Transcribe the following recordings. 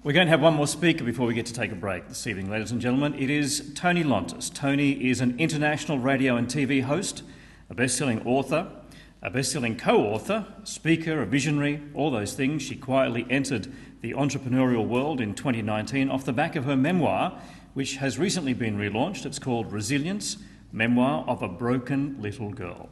We're going to have one more speaker before we get to take a break this evening, ladies and gentlemen. It is Toni Lontis. Toni is an international radio and TV host, a best-selling author, a best-selling co-author, speaker, a visionary, all those things. She quietly entered the entrepreneurial world in 2019 off the back of her memoir, which has recently been relaunched. It's called Resilience, Memoir of a Broken Little Girl.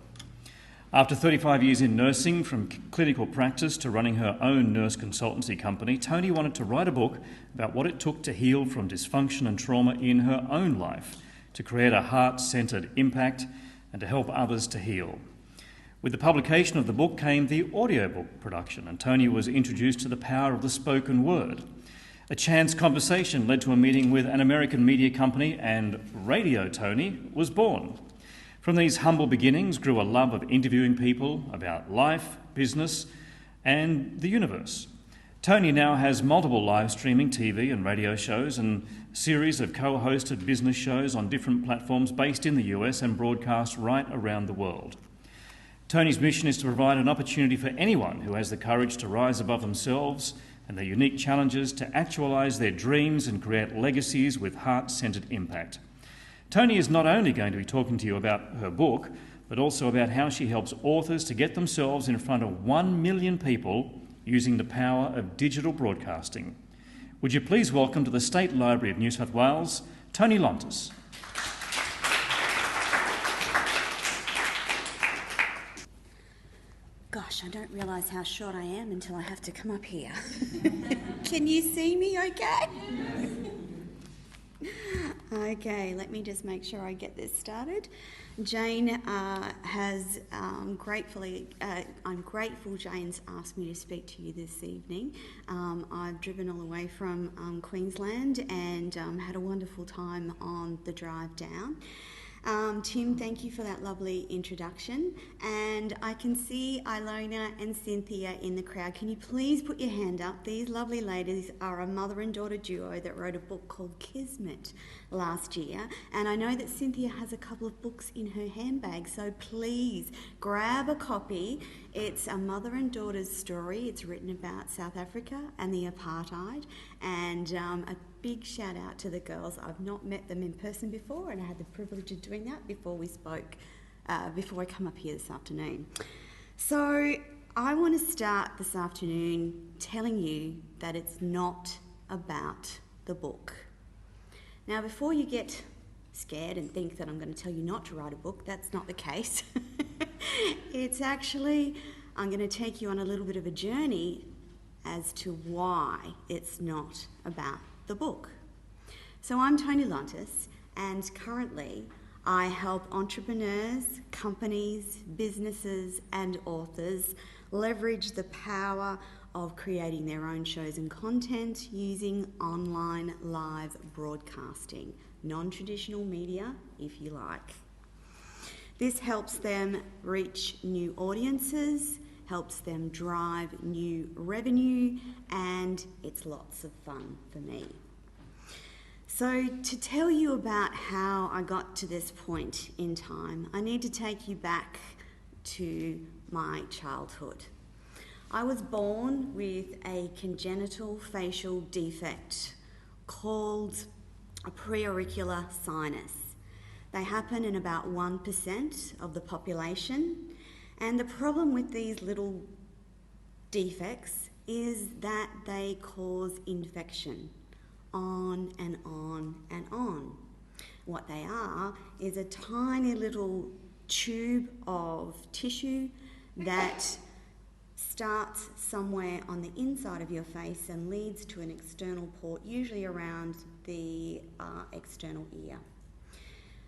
After 35 years in nursing, from clinical practice to running her own nurse consultancy company, Toni wanted to write a book about what it took to heal from dysfunction and trauma in her own life, to create a heart-centred impact and to help others to heal. With the publication of the book came the audiobook production, and Toni was introduced to the power of the spoken word. A chance conversation led to a meeting with an American media company, and Radio Toni was born. From these humble beginnings grew a love of interviewing people about life, business, and the universe. Toni now has multiple live streaming TV and radio shows and a series of co-hosted business shows on different platforms based in the US and broadcast right around the world. Toni's mission is to provide an opportunity for anyone who has the courage to rise above themselves and their unique challenges to actualise their dreams and create legacies with heart-centred impact. Toni is not only going to be talking to you about her book, but also about how she helps authors to get themselves in front of 1 million people using the power of digital broadcasting. Would you please welcome to the State Library of New South Wales, Toni Lontis. Gosh, I don't realise how short I am until I have to come up here. Can you see me okay? Okay, let me just make sure I get this started. Jane has I'm grateful Jane's asked me to speak to you this evening. I've driven all the way from Queensland and had a wonderful time on the drive down. Tim, thank you for that lovely introduction. And I can see Ilona and Cynthia in the crowd. Can you please put your hand up? These lovely ladies are a mother and daughter duo that wrote a book called Kismet last year. And I know that Cynthia has a couple of books in her handbag, so please grab a copy. It's a mother and daughter's story. It's written about South Africa and the apartheid, and a big shout out to the girls. I've not met them in person before, and I had the privilege of doing that before we spoke, before I come up here this afternoon. So I want to start this afternoon telling you that it's not about the book. Now, before you get scared and think that I'm going to tell you not to write a book, that's not the case. It's actually, I'm going to take you on a little bit of a journey as to why it's not about the book. So I'm Toni Lontis, and currently I help entrepreneurs, companies, businesses and authors leverage the power of creating their own shows and content using online live broadcasting, non-traditional media if you like. This helps them reach new audiences, helps them drive new revenue, and it's lots of fun for me. So to tell you about how I got to this point in time, I need to take you back to my childhood. I was born with a congenital facial defect called a preauricular sinus. They happen in about 1% of the population. And the problem with these little defects is that they cause infection on and on and on. What they are is a tiny little tube of tissue that starts somewhere on the inside of your face and leads to an external port, usually around the external ear.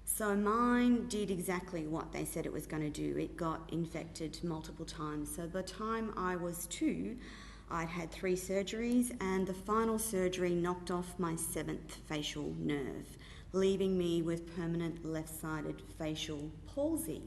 So mine did exactly what they said it was going to do. It got infected multiple times. So by the time I was 2, I'd had 3 surgeries, and the final surgery knocked off my 7th facial nerve, leaving me with permanent left-sided facial palsy.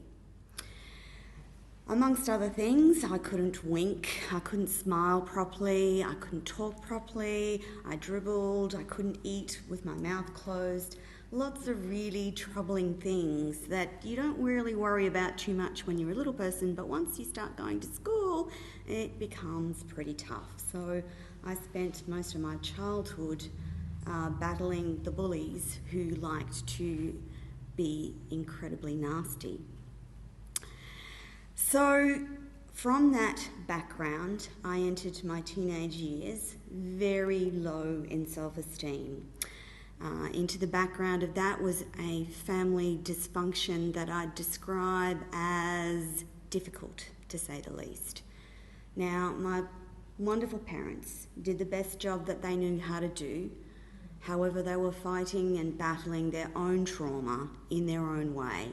Amongst other things, I couldn't wink, I couldn't smile properly, I couldn't talk properly, I dribbled, I couldn't eat with my mouth closed. lots of really troubling things that you don't really worry about too much when you're a little person, but once you start going to school, it becomes pretty tough. So I spent most of my childhood battling the bullies who liked to be incredibly nasty. So from that background, I entered my teenage years very low in self-esteem. Into the background of that was a family dysfunction that I'd describe as difficult, to say the least. Now, my wonderful parents did the best job that they knew how to do. However, they were fighting and battling their own trauma in their own way.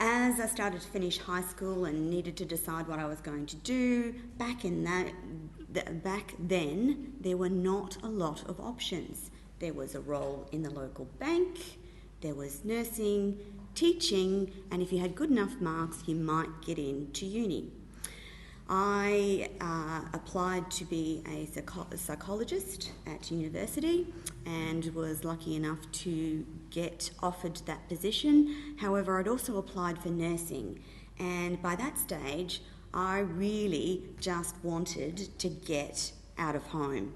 As I started to finish high school and needed to decide what I was going to do, back then, there were not a lot of options. There was a role in the local bank, there was nursing, teaching, and if you had good enough marks, you might get into uni. I applied to be a psychologist at university and was lucky enough to get offered that position. However, I'd also applied for nursing, and by that stage, I really just wanted to get out of home.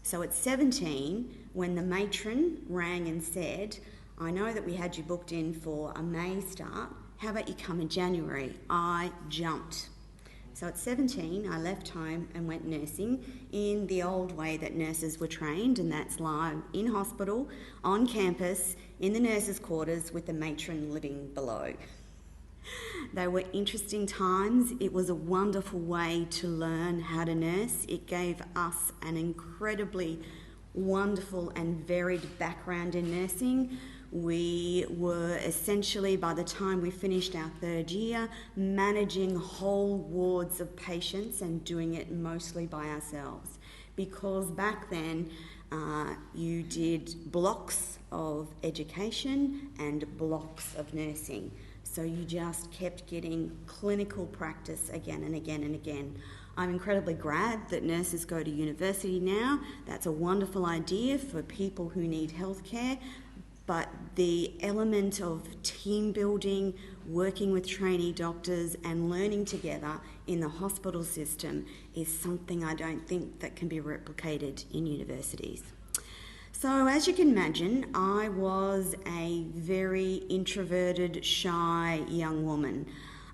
So at 17, when the matron rang and said, "I know that we had you booked in for a May start, how about you come in January?" I jumped. So at 17, I left home and went nursing in the old way that nurses were trained, and that's live in hospital, on campus, in the nurses' quarters with the matron living below. They were interesting times. It was a wonderful way to learn how to nurse. It gave us an incredibly wonderful and varied background in nursing. We were essentially, by the time we finished our third year, managing whole wards of patients and doing it mostly by ourselves. Because back then, you did blocks of education and blocks of nursing. So you just kept getting clinical practice again and again and again. I'm incredibly glad that nurses go to university now. That's a wonderful idea for people who need healthcare. But the element of team building, working with trainee doctors and learning together in the hospital system is something I don't think that can be replicated in universities. So as you can imagine, I was a very introverted, shy young woman.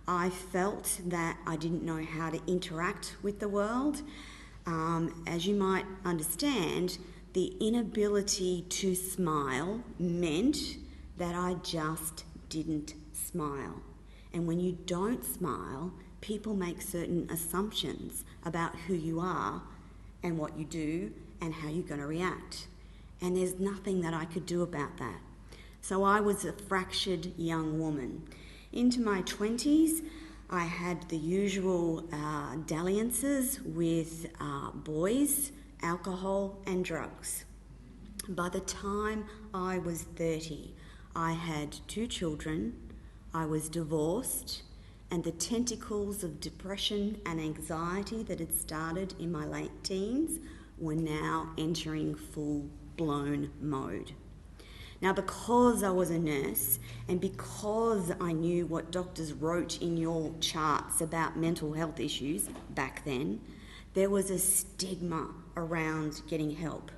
I felt that I didn't know how to interact with the world. As you might understand, the inability to smile meant that I just didn't smile. And when you don't smile, people make certain assumptions about who you are and what you do and how you're going to react. And there's nothing that I could do about that. So I was a fractured young woman. Into my 20s, I had the usual dalliances with boys, alcohol and drugs. By the time I was 30, I had 2 children, I was divorced, and the tentacles of depression and anxiety that had started in my late teens were now entering full-blown mode. Now, because I was a nurse and because I knew what doctors wrote in your charts about mental health issues back then, there was a stigma around getting help.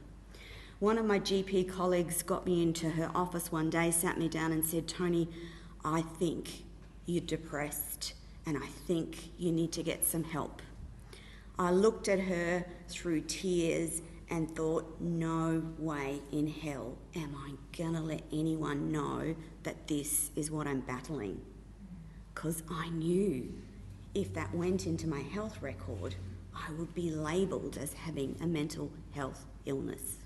One of my GP colleagues got me into her office one day, sat me down and said, "Toni, I think you're depressed and I think you need to get some help." I looked at her through tears and thought, no way in hell am I gonna let anyone know that this is what I'm battling. Because I knew if that went into my health record, I would be labelled as having a mental health illness.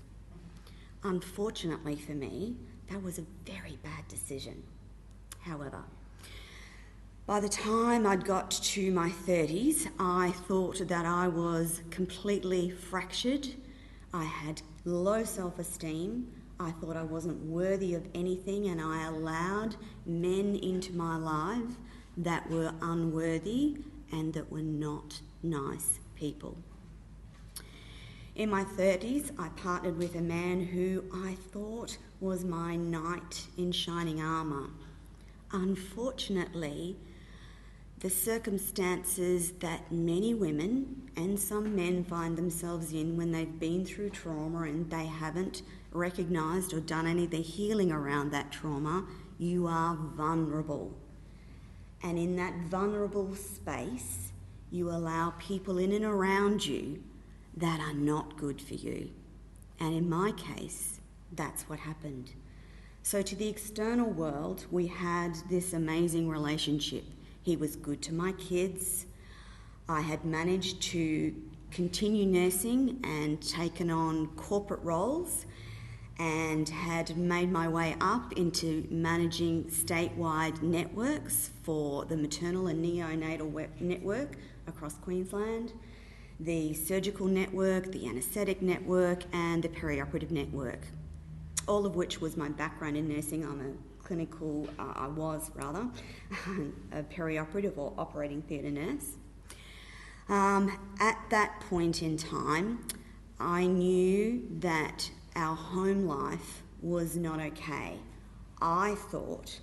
Unfortunately for me, that was a very bad decision. However, by the time I'd got to my 30s, I thought that I was completely fractured. I had low self-esteem. I thought I wasn't worthy of anything, and I allowed men into my life that were unworthy and that were not nice people. In my 30s, I partnered with a man who I thought was my knight in shining armour. Unfortunately, the circumstances that many women and some men find themselves in when they've been through trauma and they haven't recognised or done any of the healing around that trauma, you are vulnerable. And in that vulnerable space, you allow people in and around you that are not good for you. And in my case, that's what happened. So to the external world, we had this amazing relationship. He was good to my kids. I had managed to continue nursing and taken on corporate roles and had made my way up into managing statewide networks for the maternal and neonatal network across Queensland, the surgical network, the anaesthetic network, and the perioperative network, all of which was my background in nursing. I was a perioperative or operating theatre nurse. At that point in time, I knew that our home life was not okay. I thought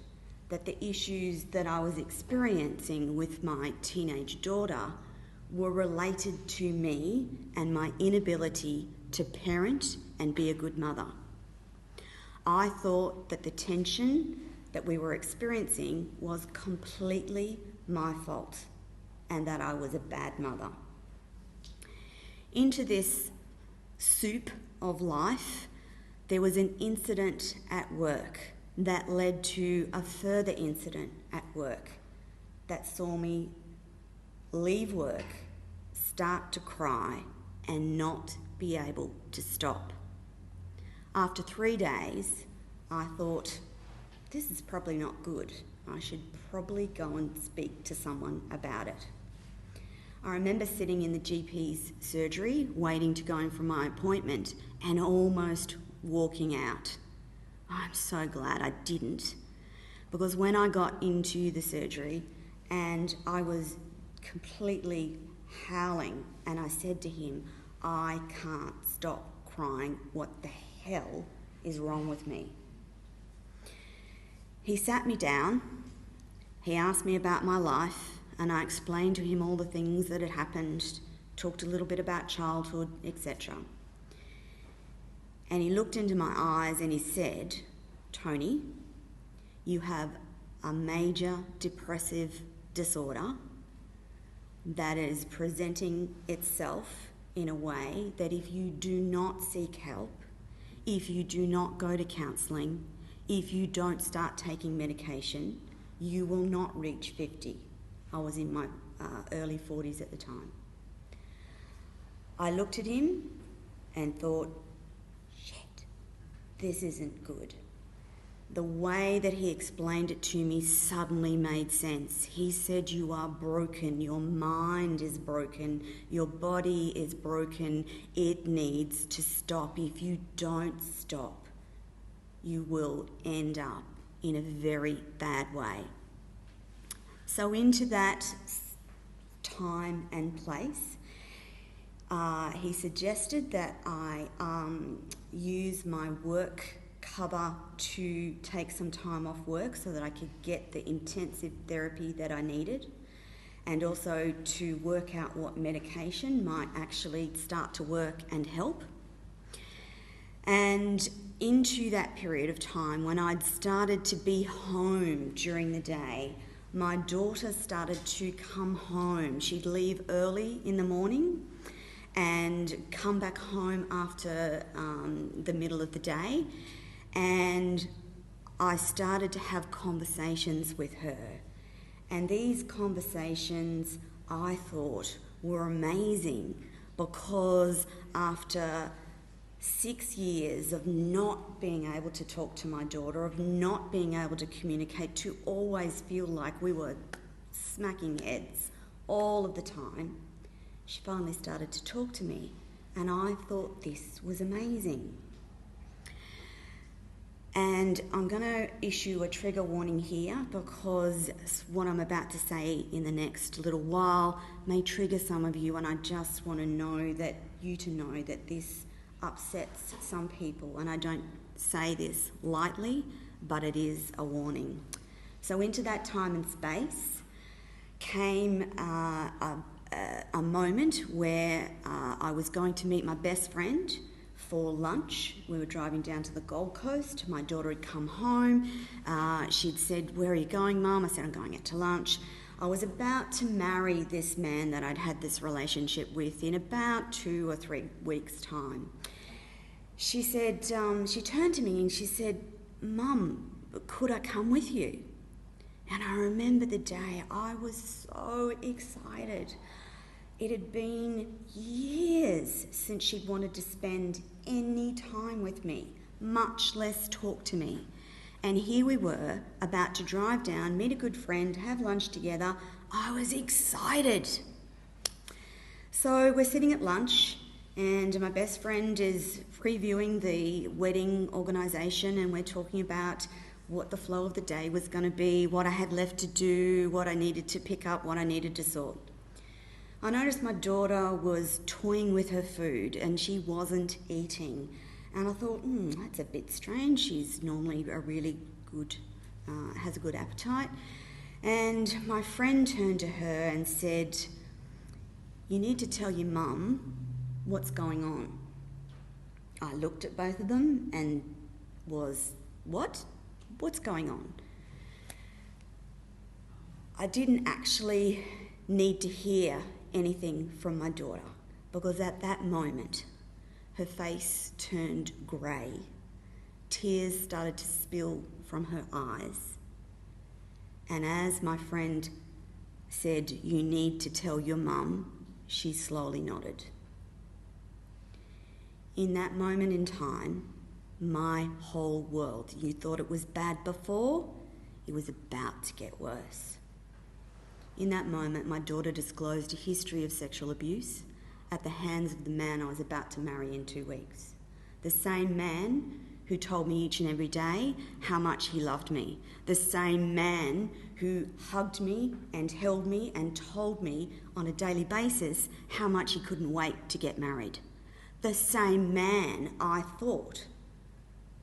that the issues that I was experiencing with my teenage daughter were related to me and my inability to parent and be a good mother. I thought that the tension that we were experiencing was completely my fault and that I was a bad mother. Into this soup of life, there was an incident at work that led to a further incident at work that saw me leave work, start to cry, and not be able to stop. After 3 days, I thought, this is probably not good. I should probably go and speak to someone about it. I remember sitting in the GP's surgery, waiting to go in for my appointment, and almost walking out. I'm so glad I didn't, because when I got into the surgery and I was completely howling, and I said to him, I can't stop crying. What the hell is wrong with me? He sat me down, he asked me about my life, and I explained to him all the things that had happened, talked a little bit about childhood, etc. And he looked into my eyes and he said, Toni, you have a major depressive disorder that is presenting itself in a way that if you do not seek help, if you do not go to counselling, if you don't start taking medication, you will not reach 50. I was in my early 40s at the time. I looked at him and thought, shit, this isn't good. The way that he explained it to me suddenly made sense. He said, you are broken, your mind is broken, your body is broken, it needs to stop. If you don't stop, you will end up in a very bad way. So into that time and place, he suggested that I use my work cover to take some time off work so that I could get the intensive therapy that I needed, and also to work out what medication might actually start to work and help. And into that period of time, when I'd started to be home during the day, my daughter started to come home. She'd leave early in the morning and come back home after the middle of the day. And I started to have conversations with her. And these conversations, I thought, were amazing, because after 6 years of not being able to talk to my daughter, of not being able to communicate, to always feel like we were smacking heads all of the time, she finally started to talk to me, and I thought this was amazing. And I'm going to issue a trigger warning here because what I'm about to say in the next little while may trigger some of you, and I just want to know that this upsets some people, and I don't say this lightly, but it is a warning. So into that time and space came a moment where I was going to meet my best friend for lunch. We were driving down to the Gold Coast. My daughter had come home. She'd said, "Where are you going, Mum?" I said, "I'm going out to lunch." I was about to marry this man that I'd had this relationship with in about 2 or 3 weeks' time. She said, she turned to me and she said, "Mum, could I come with you?" And I remember the day, I was so excited. It had been years since she'd wanted to spend any time with me, much less talk to me. And here we were, about to drive down, meet a good friend, have lunch together. I was excited. So we're sitting at lunch, and my best friend is previewing the wedding organisation, and we're talking about what the flow of the day was going to be, what I had left to do, what I needed to pick up, what I needed to sort. I noticed my daughter was toying with her food and she wasn't eating. And I thought, that's a bit strange. She's normally has a good appetite. And my friend turned to her and said, "You need to tell your mum what's going on." I looked at both of them and was, "What? What's going on?" I didn't actually need to hear anything from my daughter, because at that moment her face turned grey. Tears started to spill from her eyes. And as my friend said, "You need to tell your mum," she slowly nodded. In that moment in time, my whole world, you thought it was bad before, it was about to get worse. In that moment, my daughter disclosed a history of sexual abuse at the hands of the man I was about to marry in 2 weeks. The same man who told me each and every day how much he loved me. The same man who hugged me and held me and told me on a daily basis how much he couldn't wait to get married. The same man I thought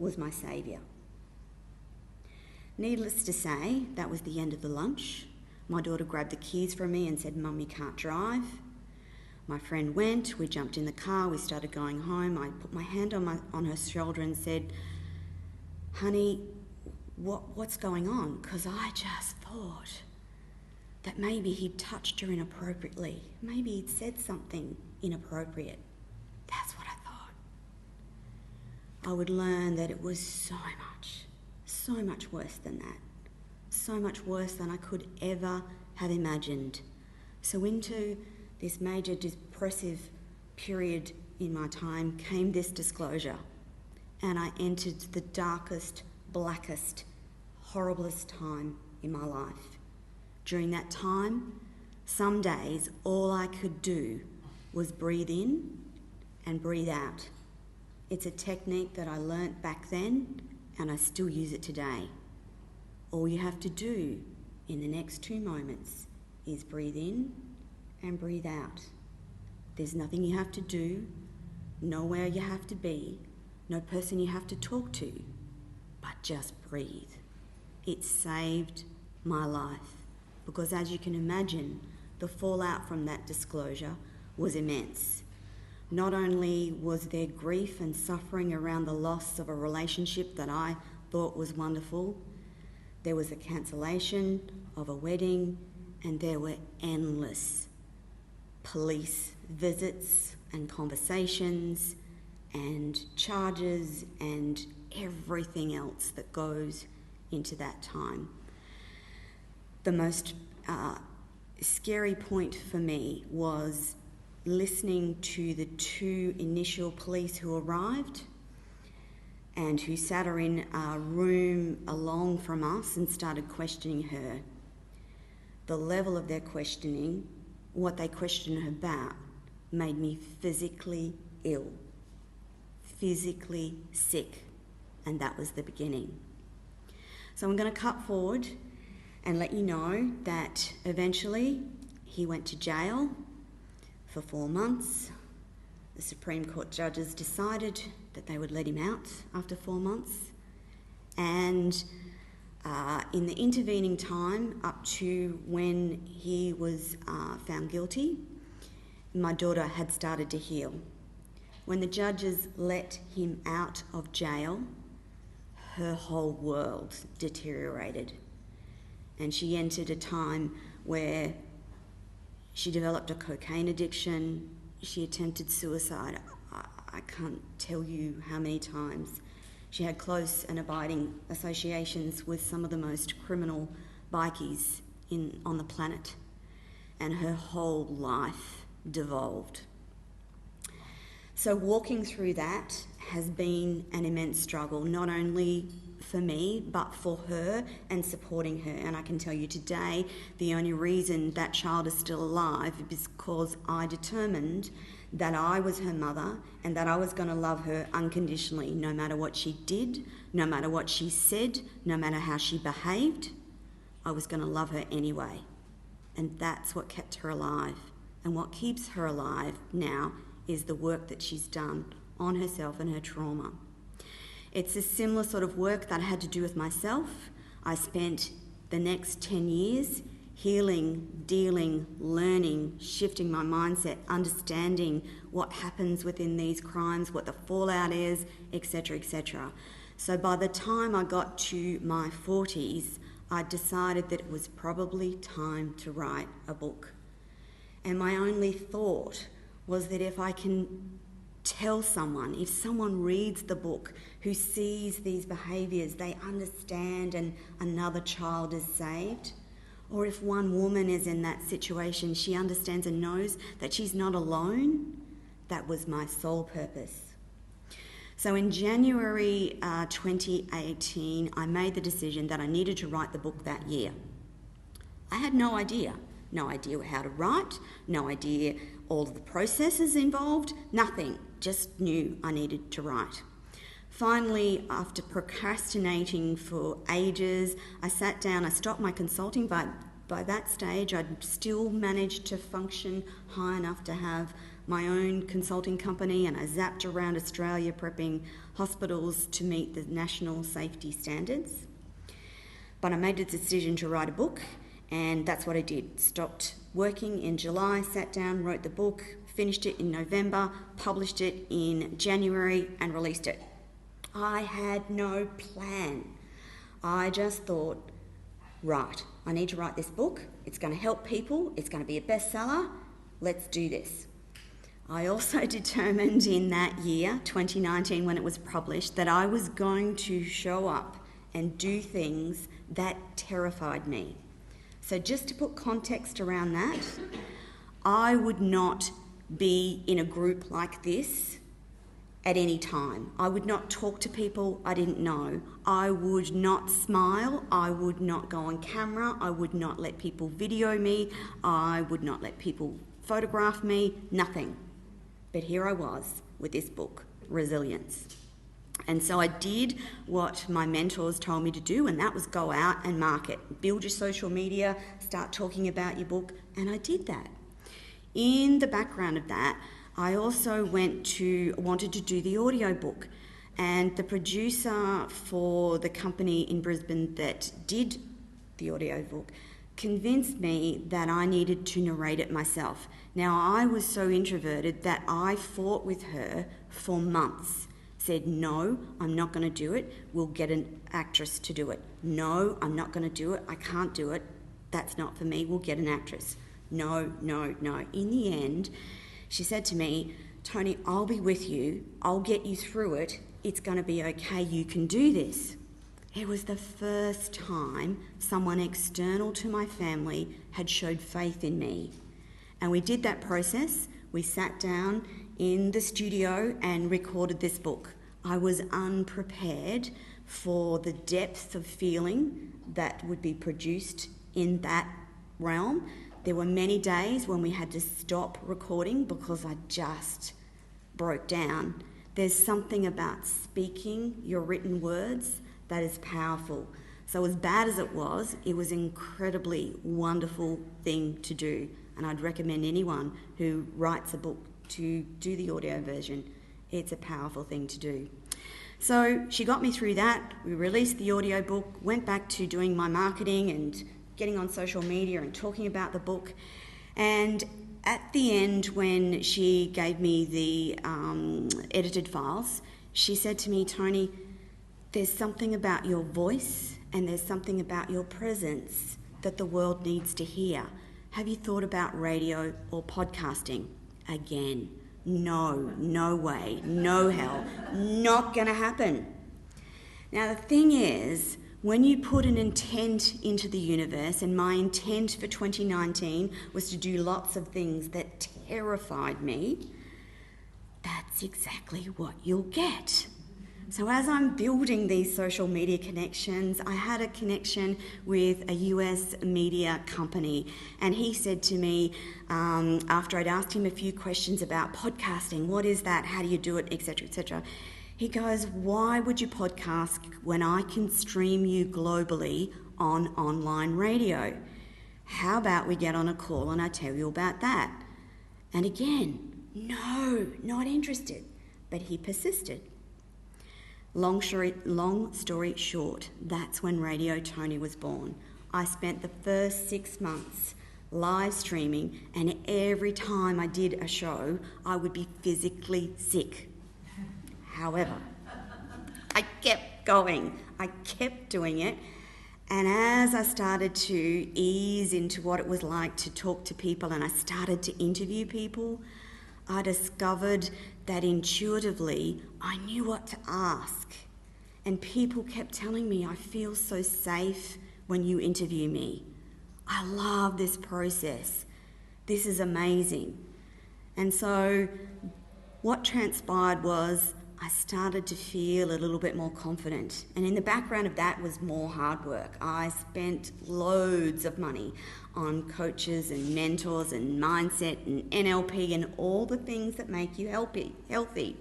was my saviour. Needless to say, that was the end of the lunch. My daughter grabbed the keys from me and said, "Mum, you can't drive." My friend went, we jumped in the car, we started going home. I put my hand on her shoulder and said, "Honey, what's going on?" Because I just thought that maybe he'd touched her inappropriately. Maybe he'd said something inappropriate. That's what I thought. I would learn that it was so much worse than that. So much worse than I could ever have imagined. So into this major depressive period in my time came this disclosure, and I entered the darkest, blackest, horriblest time in my life. During that time, some days all I could do was breathe in and breathe out. It's a technique that I learnt back then, and I still use it today. All you have to do in the next 2 moments is breathe in and breathe out. There's nothing you have to do, nowhere you have to be, no person you have to talk to, but just breathe. It saved my life, because as you can imagine, the fallout from that disclosure was immense. Not only was there grief and suffering around the loss of a relationship that I thought was wonderful, there was a cancellation of a wedding, and there were endless police visits and conversations and charges and everything else that goes into that time. The most scary point for me was listening to the 2 initial police who arrived and who sat her in a room along from us and started questioning her. The level of their questioning, what they questioned her about, made me physically ill, physically sick. and that was the beginning. So I'm going to cut forward and let you know that eventually he went to jail for 4 months. The Supreme Court judges decided that they would let him out after 4 months. And in the intervening time, up to when he was found guilty, my daughter had started to heal. When the judges let him out of jail, her whole world deteriorated. And she entered a time where she developed a cocaine addiction. She attempted suicide. I can't tell you how many times. She had close and abiding associations with some of the most criminal bikies on the planet. And her whole life devolved. So walking through that has been an immense struggle, not only for me, but for her and supporting her. And I can tell you today, the only reason that child is still alive is because I determined that I was her mother and that I was going to love her unconditionally, no matter what she did, no matter what she said, no matter how she behaved. I was going to love her anyway. And that's what kept her alive. And what keeps her alive now is the work that she's done on herself and her trauma. It's a similar sort of work that I had to do with myself. I spent the next 10 years healing, dealing, learning, shifting my mindset, understanding what happens within these crimes, what the fallout is, etc., etc. So by the time I got to my 40s, I decided that it was probably time to write a book. And my only thought was that if I can tell someone, if someone reads the book who sees these behaviours, they understand and another child is saved. Or if one woman is in that situation, she understands and knows that she's not alone. That was my sole purpose. So in January 2018, I made the decision that I needed to write the book that year. I had no idea how to write, no idea all of the processes involved, nothing, just knew I needed to write. Finally, after procrastinating for ages, I sat down, I stopped my consulting, but by that stage I'd still managed to function high enough to have my own consulting company, and I zapped around Australia prepping hospitals to meet the national safety standards. But I made the decision to write a book, and that's what I did. Stopped working in July, sat down, wrote the book, finished it in November, published it in January, and released it. I had no plan. I just thought, right, I need to write this book. It's going to help people. It's going to be a bestseller. Let's do this. I also determined in that year, 2019, when it was published, that I was going to show up and do things that terrified me. So just to put context around that, I would not be in a group like this at any time. I would not talk to people I didn't know. I would not smile. I would not go on camera. I would not let people video me. I would not let people photograph me, nothing. But here I was with this book, Resilience. And so I did what my mentors told me to do, and that was go out and market. Build your social media, start talking about your book, and I did that. In the background of that, I also wanted to do the audiobook, and the producer for the company in Brisbane that did the audiobook convinced me that I needed to narrate it myself. Now, I was so introverted that I fought with her for months. Said, no, I'm not going to do it. We'll get an actress to do it. No, I'm not going to do it. I can't do it. That's not for me. We'll get an actress. No, no, no. In the end, she said to me, Toni, I'll be with you. I'll get you through it. It's going to be okay. You can do this. It was the first time someone external to my family had showed faith in me. And we did that process. We sat down in the studio and recorded this book. I was unprepared for the depth of feeling that would be produced in that realm. There were many days when we had to stop recording because I just broke down. There's something about speaking your written words that is powerful. So as bad as it was an incredibly wonderful thing to do. And I'd recommend anyone who writes a book to do the audio version. It's a powerful thing to do. So she got me through that. We released the audio book, went back to doing my marketing and getting on social media and talking about the book. And at the end, when she gave me the edited files, she said to me, "Toni, there's something about your voice and there's something about your presence that the world needs to hear. Have you thought about radio or podcasting?" Again, no way, no hell, not going to happen. Now the thing is, when you put an intent into the universe, and my intent for 2019 was to do lots of things that terrified me, that's exactly what you'll get. So as I'm building these social media connections, I had a connection with a US media company, and he said to me, after I'd asked him a few questions about podcasting, what is that, how do you do it, etc., etc., he goes, "Why would you podcast when I can stream you globally on online radio? How about we get on a call and I tell you about that?" And again, no, not interested, but he persisted. Long story short, that's when Radio Toni was born. I spent the first 6 months live streaming, and every time I did a show, I would be physically sick. However, I kept going. I kept doing it. And as I started to ease into what it was like to talk to people and I started to interview people, I discovered that intuitively I knew what to ask. And people kept telling me, "I feel so safe when you interview me. I love this process. This is amazing." And so what transpired was I started to feel a little bit more confident. And in the background of that was more hard work. I spent loads of money on coaches and mentors and mindset and NLP and all the things that make you healthy.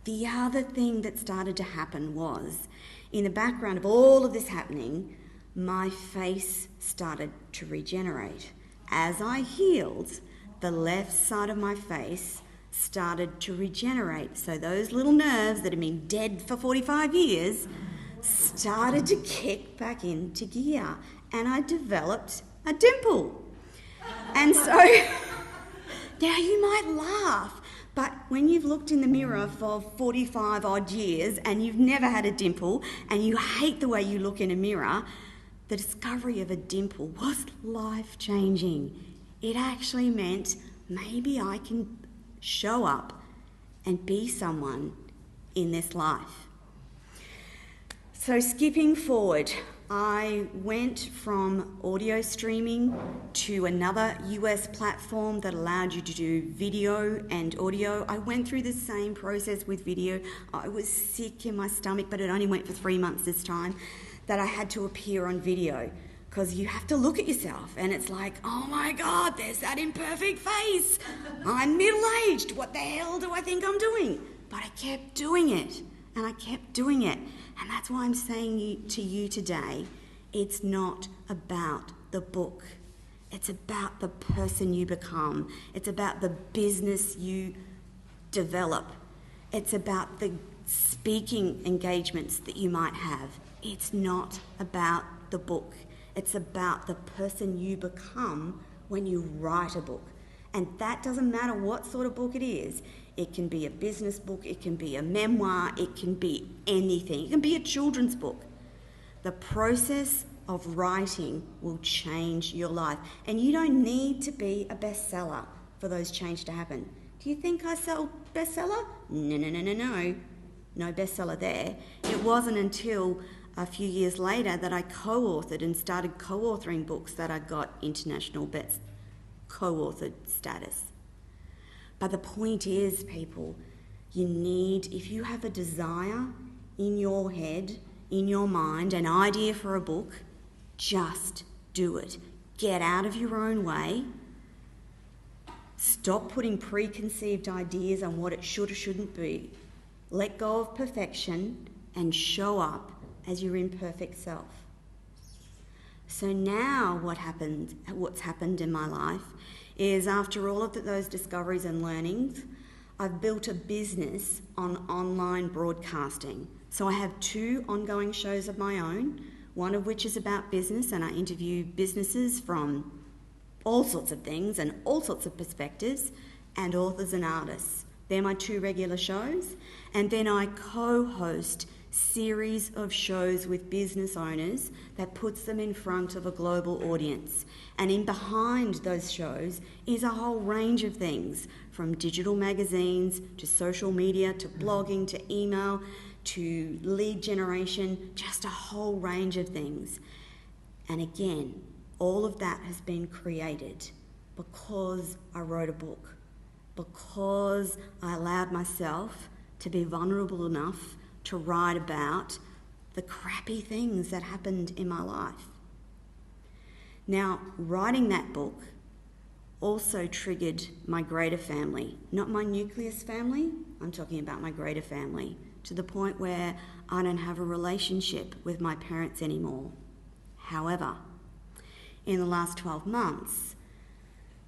The other thing that started to happen was, in the background of all of this happening, my face started to regenerate. As I healed, the left side of my face started to regenerate. So those little nerves that had been dead for 45 years started to kick back into gear, and I developed a dimple. And so now you might laugh, but when you've looked in the mirror for 45 odd years and you've never had a dimple and you hate the way you look in a mirror, the discovery of a dimple was life-changing. It actually meant maybe I can show up and be someone in this life. So skipping forward, I went from audio streaming to another US platform that allowed you to do video and audio. I went through the same process with video. I was sick in my stomach, but it only went for 3 months this time, that I had to appear on video, because you have to look at yourself and it's like, oh my God, there's that imperfect face. I'm middle-aged. What the hell do I think I'm doing? But I kept doing it and I kept doing it. And that's why I'm saying to you today, it's not about the book. It's about the person you become. It's about the business you develop. It's about the speaking engagements that you might have. It's not about the book. It's about the person you become when you write a book. And that doesn't matter what sort of book it is. It can be a business book, it can be a memoir, it can be anything. It can be a children's book. The process of writing will change your life. And you don't need to be a bestseller for those changes to happen. Do you think I sell bestseller? No. No bestseller there. It wasn't until a few years later that I co-authored and started co-authoring books that I got international best co-authored status. But the point is, people, you need, if you have a desire in your head, in your mind, an idea for a book, just do it. Get out of your own way. Stop putting preconceived ideas on what it should or shouldn't be. let go of perfection, and show up as your imperfect self. So now what's happened in my life is, after all of those discoveries and learnings, I've built a business on online broadcasting. So I have 2 ongoing shows of my own, one of which is about business, and I interview businesses from all sorts of things and all sorts of perspectives, and authors and artists. They're my 2 regular shows. And then I co-host series of shows with business owners that puts them in front of a global audience. And in behind those shows is a whole range of things, from digital magazines to social media to blogging to email to lead generation, just a whole range of things. And again, all of that has been created because I wrote a book, because I allowed myself to be vulnerable enough to write about the crappy things that happened in my life. Now, writing that book also triggered my greater family, not my nucleus family, I'm talking about my greater family, to the point where I don't have a relationship with my parents anymore. However, in the last 12 months,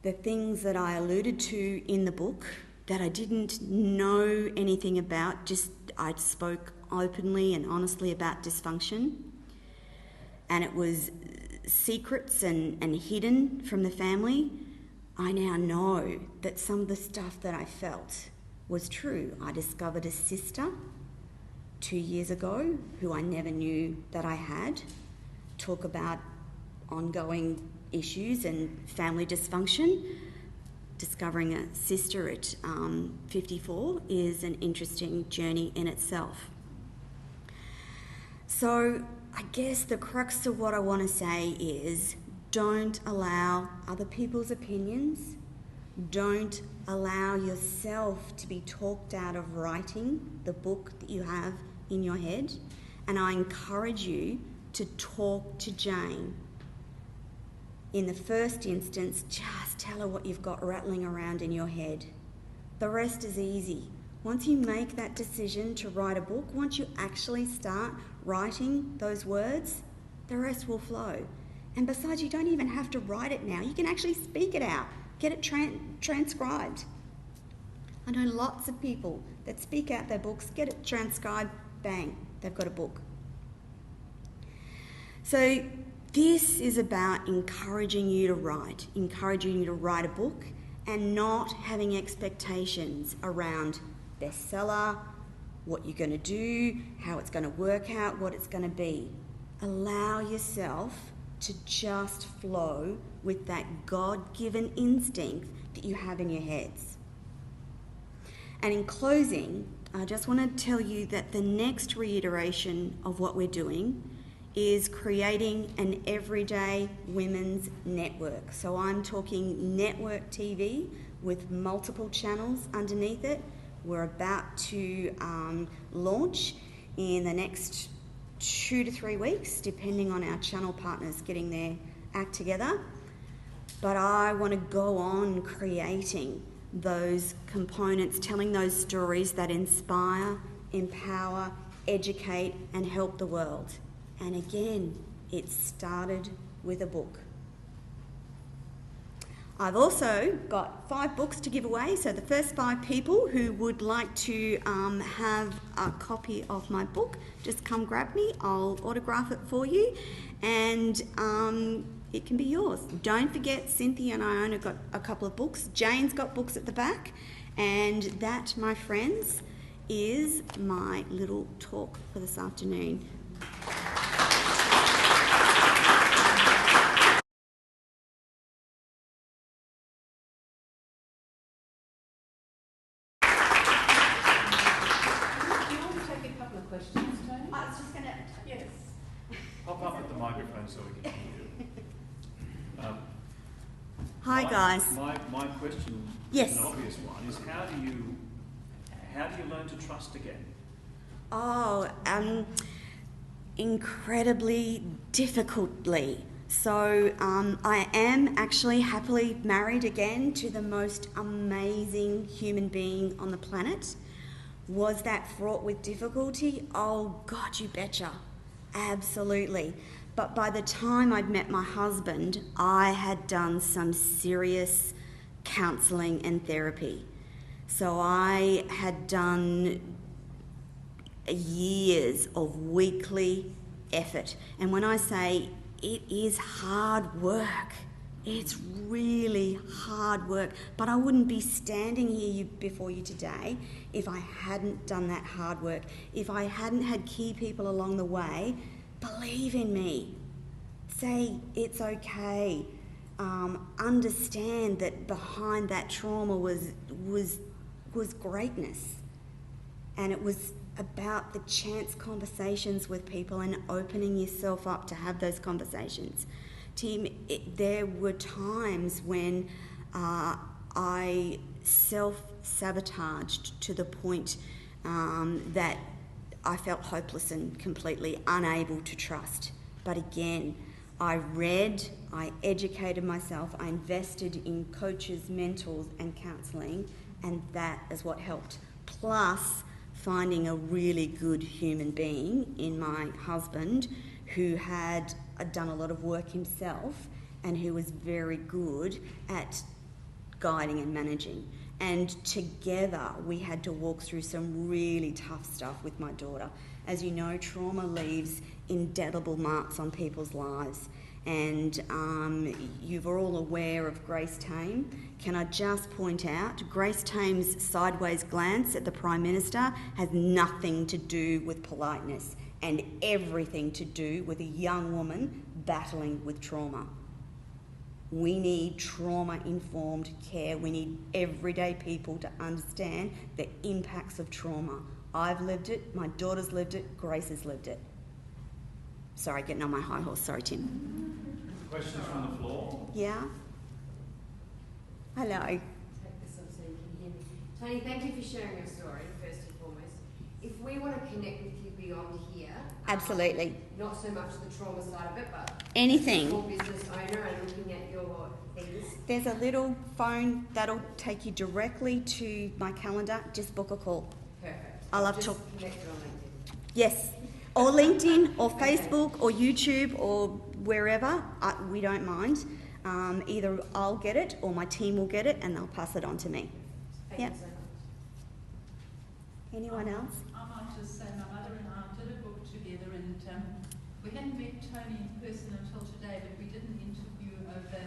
the things that I alluded to in the book that I didn't know anything about, just I spoke openly and honestly about dysfunction, and it was secrets and hidden from the family. I now know that some of the stuff that I felt was true. I discovered a sister 2 years ago who I never knew that I had. Talk about ongoing issues and family dysfunction. Discovering a sister at 54 is an interesting journey in itself. So I guess the crux of what I want to say is, don't allow other people's opinions. Don't allow yourself to be talked out of writing the book that you have in your head. And I encourage you to talk to Jane. In the first instance, just tell her what you've got rattling around in your head. The rest is easy. Once you make that decision to write a book, once you actually start writing those words, the rest will flow. And besides, you don't even have to write it now. You can actually speak it out, get it transcribed. I know lots of people that speak out their books, get it transcribed, bang, they've got a book. So this is about encouraging you to write a book, and not having expectations around bestseller, what you're going to do, how it's going to work out, what it's going to be. Allow yourself to just flow with that God-given instinct that you have in your heads. And in closing, I just want to tell you that the next reiteration of what we're doing is creating an everyday women's network. So I'm talking network TV with multiple channels underneath it. We're about to launch in the next 2 to 3 weeks, depending on our channel partners getting their act together. But I want to go on creating those components, telling those stories that inspire, empower, educate, and help the world. And again, it started with a book. I've also got 5 books to give away, so the first 5 people who would like to have a copy of my book, just come grab me, I'll autograph it for you, and it can be yours. Don't forget, Cynthia and Iona got a couple of books. Jane's got books at the back, and that, my friends, is my little talk for this afternoon. Questions, Toni? I was just going to... Yes. Pop up at the microphone so we can hear you. Hi, guys. My question, Yes. an obvious one, is how do you learn to trust again? Oh, incredibly difficultly. So I am actually happily married again to the most amazing human being on the planet. Was that fraught with difficulty? Oh, God, you betcha. Absolutely. But by the time I'd met my husband, I had done some serious counselling and therapy. So I had done years of weekly effort. And when I say it is hard work, it's really hard work. But I wouldn't be standing here before you today if I hadn't done that hard work. If I hadn't had key people along the way believe in me, say it's okay, understand that behind that trauma was greatness, and it was about the chance conversations with people and opening yourself up to have those conversations. Tim, there were times when I self-sabotaged to the point that I felt hopeless and completely unable to trust. But again, I read, I educated myself, I invested in coaches, mentors and counselling, and that is what helped. Plus, finding a really good human being in my husband who had done a lot of work himself and who was very good at guiding and managing. And together we had to walk through some really tough stuff with my daughter. As you know, trauma leaves indelible marks on people's lives. And you're all aware of Grace Tame. Can I just point out, Grace Tame's sideways glance at the Prime Minister has nothing to do with politeness and everything to do with a young woman battling with trauma. We need trauma-informed care. We need everyday people to understand the impacts of trauma. I've lived it, my daughter's lived it, Grace has lived it. Sorry, getting on my high horse. Sorry, Tim. Questions from the floor? Yeah? Hello. Take this up so you can hear me. Toni, thank you for sharing your story, first and foremost. If we want to connect with you beyond here... Absolutely. Not so much the trauma side of it, but... Anything. Small business owner and looking at your things. There's a little phone that'll take you directly to my calendar. Just book a call. Perfect. I love just talk. connect on LinkedIn. Yes. Or LinkedIn, or Facebook, or YouTube, or wherever. We don't mind. Either I'll get it, or my team will get it, and they'll pass it on to me. Thank Yep. you so much. Anyone else? I might just say my mother and I did a book together, and we hadn't met Toni in person until today, but we did an interview over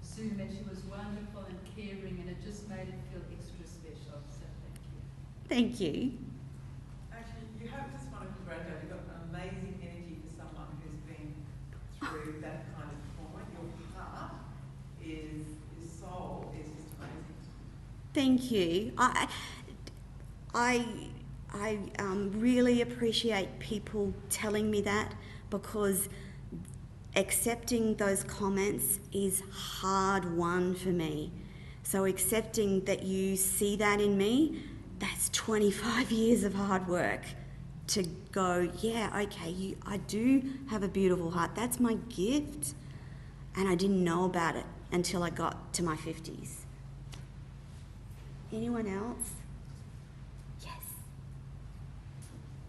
Zoom, and she was wonderful and caring, and it just made it feel extra special. So thank you. Thank you. Actually, you have just want to congratulate. You've got an amazing energy for someone who's been through that kind of trauma. Your heart is soul is just amazing. Thank you. I really appreciate people telling me that, because accepting those comments is hard won for me. So accepting that you see that in me, that's 25 years of hard work to go, yeah, okay, I do have a beautiful heart. That's my gift. And I didn't know about it until I got to my 50s. Anyone else? Yes.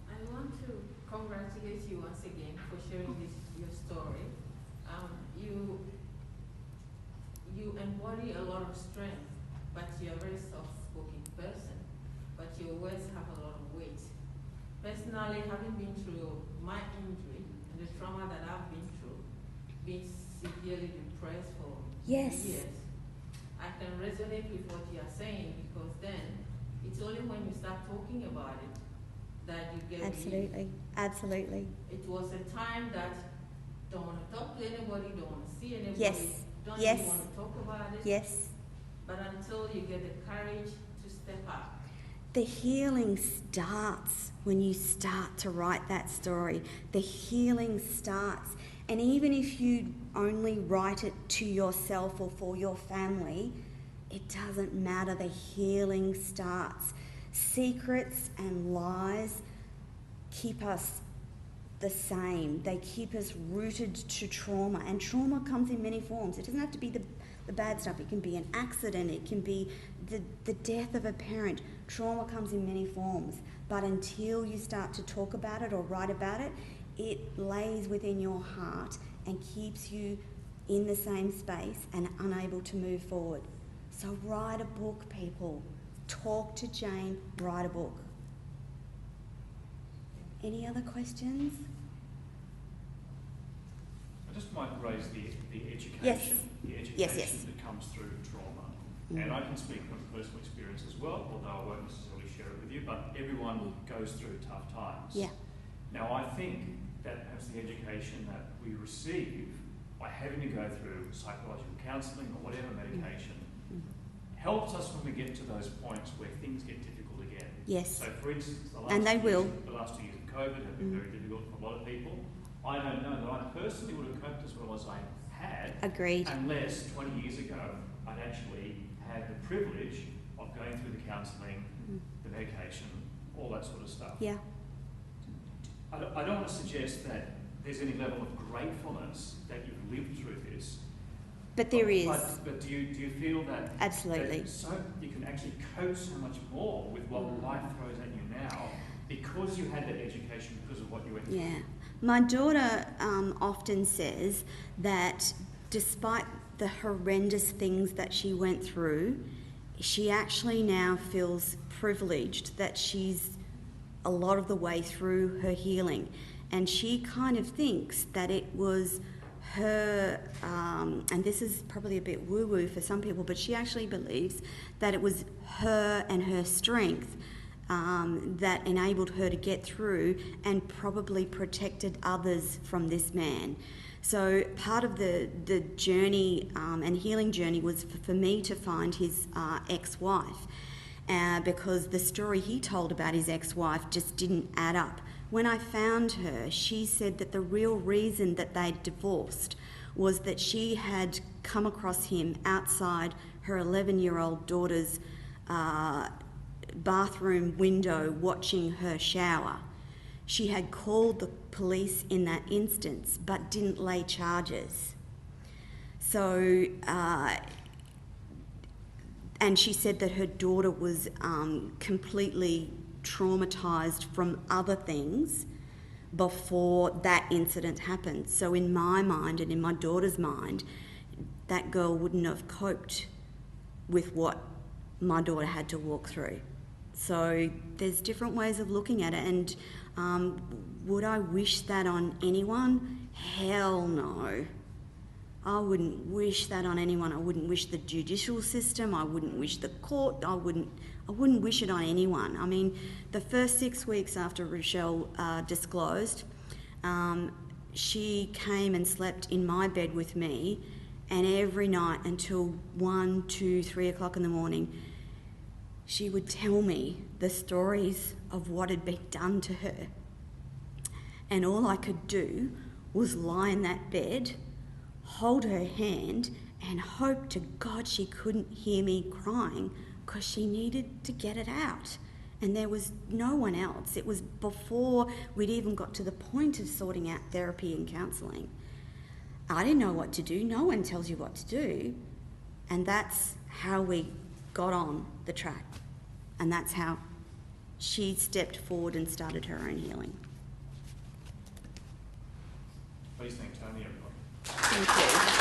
I want to congratulate you once again for sharing your story. You embody a lot of strength, but you're a very soft-spoken person, but your words have a lot of weight. Personally, having been through my injury and the trauma that I've been through, being severely depressed for Yes. years, I can resonate with what you are saying, because then it's only when you start talking about it that you get relief. Absolutely. Absolutely. It was a time that don't want to talk to anybody, don't want to see anybody, Yes. don't Yes. even want to talk about it. Yes. But until you get the courage to step up. The healing starts when you start to write that story. The healing starts. And even if you only write it to yourself or for your family, it doesn't matter. The healing starts. Secrets and lies keep us the same. They keep us rooted to trauma. And trauma comes in many forms. It doesn't have to be the bad stuff. It can be an accident. It can be the death of a parent. Trauma comes in many forms, but until you start to talk about it or write about it, it lays within your heart and keeps you in the same space and unable to move forward. So write a book, people. Talk to Jane, write a book. Any other questions? I just might raise the education. Yes. The education Yes. that comes through trauma. And I can speak from personal experience as well, although I won't necessarily share it with you, but everyone goes through tough times. Yeah. Now, I think that perhaps the education that we receive by having to go through psychological counselling or whatever medication helps us when we get to those points where things get difficult again. Yes. So, for instance, the And they will. last 2 years of COVID have been very difficult for a lot of people. I don't know that I personally would have coped as well as I had. Agreed. Unless 20 years ago I'd actually had the privilege of going through the counselling, the medication, all that sort of stuff. Yeah. I don't want to suggest that there's any level of gratefulness that you've lived through this. But there is. But do you feel that Absolutely. that so you can actually cope so much more with what life throws at you now because you had that education, because of what you went through? Yeah. My daughter often says that despite the horrendous things that she went through, she actually now feels privileged that she's a lot of the way through her healing. And she kind of thinks that it was her, and this is probably a bit woo-woo for some people, but she actually believes that it was her and her strength that enabled her to get through and probably protected others from this man. So part of the journey and healing journey was for me to find his ex-wife, because the story he told about his ex-wife just didn't add up. When I found her, she said that the real reason that they'd divorced was that she had come across him outside her 11-year-old daughter's bathroom window watching her shower. She had called the police in that instance but didn't lay charges. So, and she said that her daughter was completely traumatised from other things before that incident happened. So in my mind and in my daughter's mind, that girl wouldn't have coped with what my daughter had to walk through. So there's different ways of looking at it, and would I wish that on anyone? Hell no. I wouldn't wish that on anyone. I wouldn't wish the judicial system. I wouldn't wish the court. I wouldn't wish it on anyone. I mean, the first 6 weeks after Rochelle disclosed, she came and slept in my bed with me, and every night until 1, 2, 3 o'clock in the morning, she would tell me the stories of what had been done to her. And all I could do was lie in that bed, hold her hand, and hope to God she couldn't hear me crying, because she needed to get it out. And there was no one else. It was before we'd even got to the point of sorting out therapy and counselling. I didn't know what to do. No one tells you what to do. And that's how we got on the track. And that's how she stepped forward and started her own healing. Please thank Toni, everybody. Thank you.